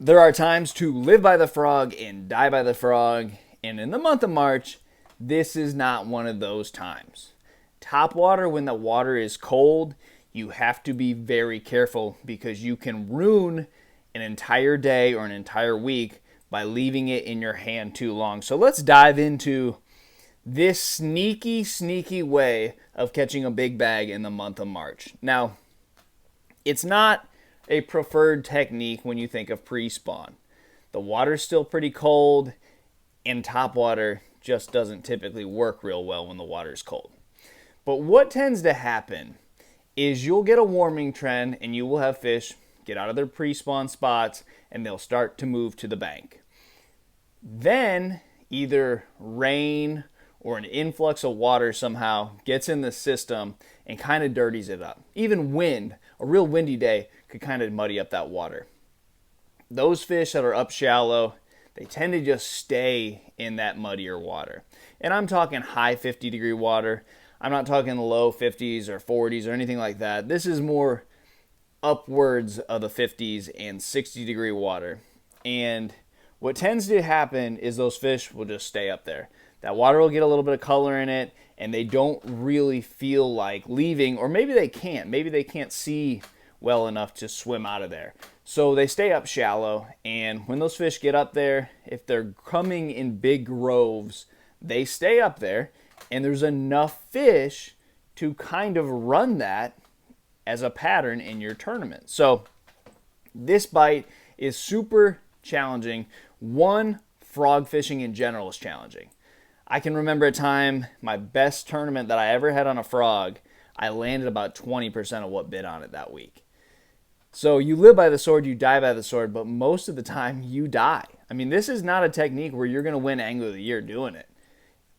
There are times to live by the frog and die by the frog, and in the month of March, this is not one of those times. Top water, when the water is cold, you have to be very careful because you can ruin an entire day or an entire week by leaving it in your hand too long. So let's dive into this sneaky way of catching a big bag in the month of March. Now, it's not a preferred technique when you think of pre-spawn. The water's still pretty cold, and top water just doesn't typically work real well when the water's cold. But what tends to happen is you'll get a warming trend and you will have fish get out of their pre-spawn spots and they'll start to move to the bank. Then either rain or an influx of water somehow gets in the system and kind of dirties it up. Even wind, a real windy day, could kind of muddy up that water. Those fish that are up shallow, they tend to just stay in that muddier water. And I'm talking high 50-degree water. I'm not talking low 50s or 40s or anything like that. This is more upwards of the 50s and 60-degree water. And what tends to happen is those fish will just stay up there. That water will get a little bit of color in it, and they don't really feel like leaving, or maybe they can't. Maybe they can't see well enough to swim out of there. So they stay up shallow, and when those fish get up there, if they're coming in big groves, they stay up there, and there's enough fish to kind of run that as a pattern in your tournament. So this bite is super challenging. One, frog fishing in general is challenging. I can remember a time, my best tournament that I ever had on a frog, I landed about 20% of what bit on it that week. So you live by the sword, you die by the sword, but most of the time you die. I mean, this is not a technique where you're going to win Angler of the Year doing it.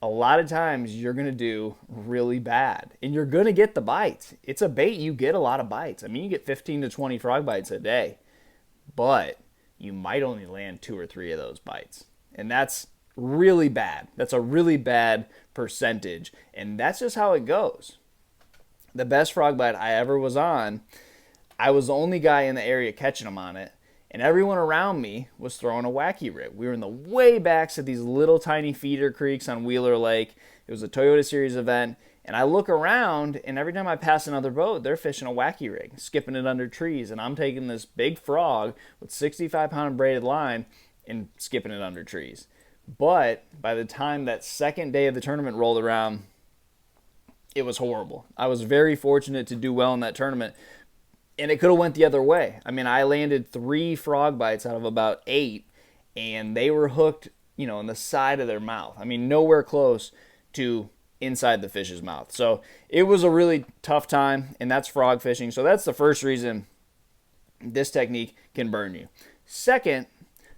A lot of times you're going to do really bad, and you're going to get the bites. It's a bait, you get a lot of bites. I mean, you get 15 to 20 frog bites a day, but you might only land 2 or 3 of those bites. And that's really bad. That's a really bad percentage, and that's just how it goes. The best frog bite I ever was on, I was the only guy in the area catching them on it, and everyone around me was throwing a wacky rig. We were in the way backs of these little tiny feeder creeks on Wheeler Lake. It was a Toyota Series event, and I look around, and every time I pass another boat, they're fishing a wacky rig, skipping it under trees, and I'm taking this big frog with 65-pound braided line and skipping it under trees. But by the time that second day of the tournament rolled around, it was horrible. I was very fortunate to do well in that tournament, and it could have went the other way. I mean, I landed 3 frog bites out of about 8, and they were hooked, in the side of their mouth. I mean, nowhere close to inside the fish's mouth. So it was a really tough time, and that's frog fishing. So that's the first reason this technique can burn you. Second,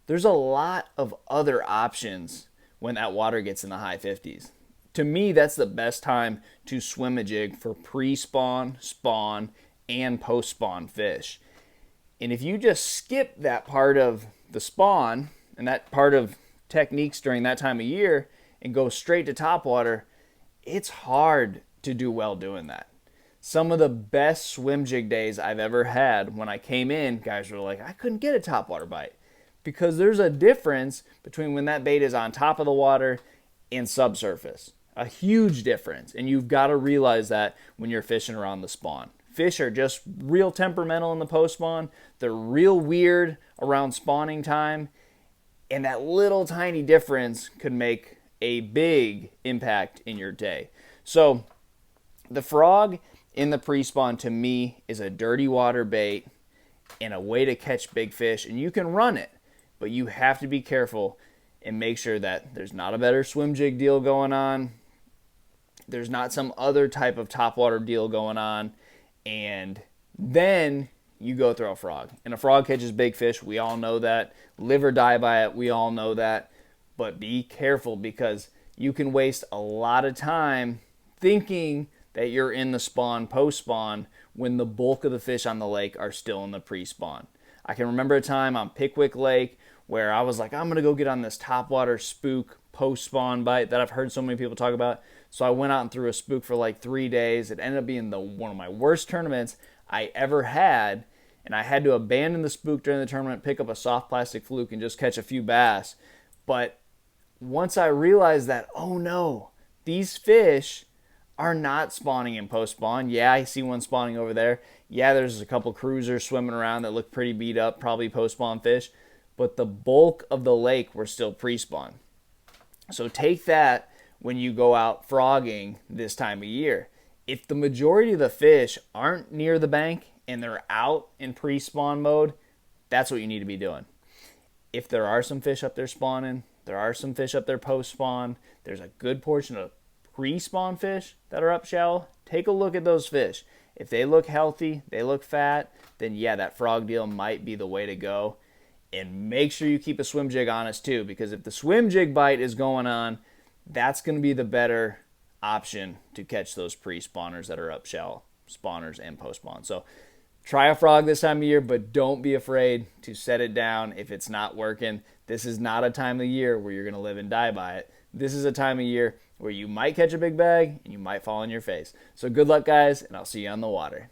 there's a lot of other options when that water gets in the high 50s. To me, that's the best time to swim a jig for pre-spawn, spawn, and post-spawn fish. And if you just skip that part of the spawn and that part of techniques during that time of year and go straight to topwater, it's hard to do well doing that. Some of the best swim jig days I've ever had, when I came in, guys were like, I couldn't get a topwater bite. Because there's a difference between when that bait is on top of the water and subsurface. A huge difference. And you've got to realize that when you're fishing around the spawn. Fish are just real temperamental in the post-spawn. They're real weird around spawning time. And that little tiny difference could make a big impact in your day. So the frog in the pre-spawn, to me, is a dirty water bait and a way to catch big fish. And you can run it, but you have to be careful and make sure that there's not a better swim jig deal going on. There's not some other type of topwater deal going on. And then you go throw a frog. And a frog catches big fish. We all know that. Live or die by it. We all know that. But be careful, because you can waste a lot of time thinking that you're in the spawn, post-spawn, when the bulk of the fish on the lake are still in the pre-spawn. I can remember a time on Pickwick Lake where I was like, I'm going to go get on this topwater spook post-spawn bite that I've heard so many people talk about. So I went out and threw a spook for like 3 days. It ended up being one of my worst tournaments I ever had. and I had to abandon the spook during the tournament, pick up a soft plastic fluke, and just catch a few bass. But once I realized that, oh no, these fish are not spawning in post spawn. Yeah, I see one spawning over there. Yeah, there's a couple cruisers swimming around that look pretty beat up, probably post spawn fish. But the bulk of the lake were still pre spawn. So take that when you go out frogging this time of year. If the majority of the fish aren't near the bank and they're out in pre spawn mode, that's what you need to be doing. If there are some fish up there spawning, there are some fish up there post spawn, there's a good portion of pre-spawn fish that are up shallow, take a look at those fish. If they look healthy, they look fat, then yeah, that frog deal might be the way to go. And make sure you keep a swim jig honest too, because if the swim jig bite is going on, that's going to be the better option to catch those pre-spawners that are up shallow, spawners and post-spawn. So try a frog this time of year, but don't be afraid to set it down if it's not working. This is not a time of year where you're going to live and die by it. This is a time of year where you might catch a big bag and you might fall on your face. So good luck, guys, and I'll see you on the water.